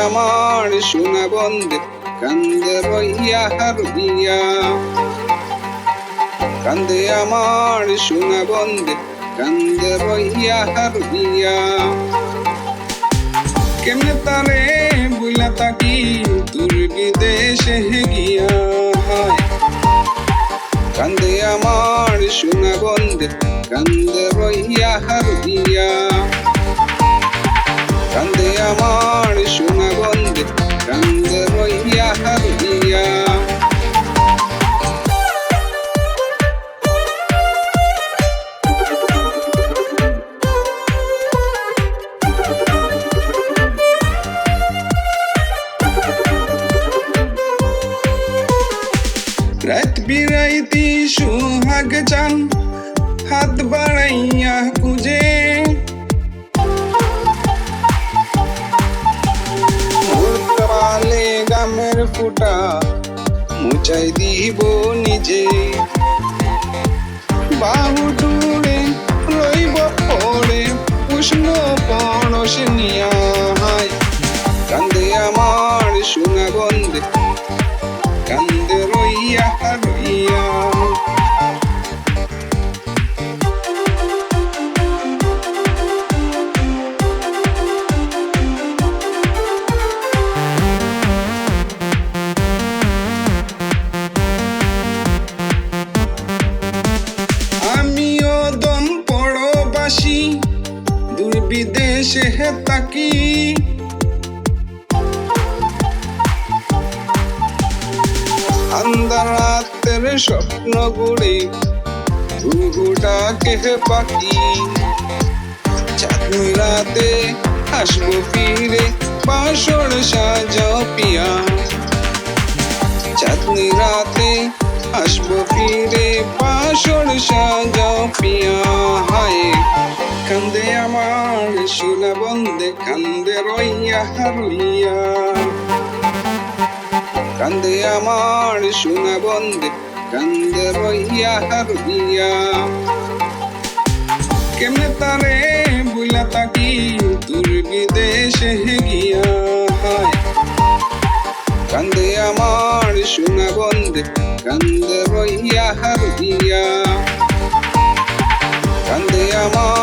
আমার সোনা বন্ধে কান্দে রইয়া হারুইয়া, কান্দে আমার সোনা বন্ধে কান্দে রইয়া হারুইয়া। কেমনে তারে বুইলা তাকি দূর বিদেশে গিয়া, কান্দে আমার সোনা বন্ধে কান্দে রইয়া হারুইয়া, কান্দে আমার সোনা বন্ধে কান্দে রইয়া হারুইয়া। রাত বিরাইতি সুহাগ চান হাত বাড়াইয়া খুঁজে, গামের ফুটা মুচাই দিব নিজে, বাহু টুড়ে রইব পড়ে উষ্ণ পরশ নিয়া। কান্দে আমার সোনা বন্ধে কান্দে রইয়া হারুইয়া। আমিও দম পরবাসী দূর বিদেশে তাকি, আন্ধার রাতের স্বপ্ন গুড়ে ঘুঘুটাকে পাখি। চাঁদনি রাতে আসবো ফিরে বাসর সাজাও পিয়া, চাঁদনি রাতে আসবো ফিরে বাসর সাজাও পিয়া। হায় কান্দে আমার সোনা বন্ধে কান্দে রইয়া হারুইয়া, কান্দে আমার সোনা বন্ধে কান্দে রইয়া হারুইয়া। কেমনে তারে বুইলা তাকি দূর বিদেশে গিয়া, কান্দে আমার সোনা বন্ধে কান্দে রইয়া হারুইয়া, কান্দে আমার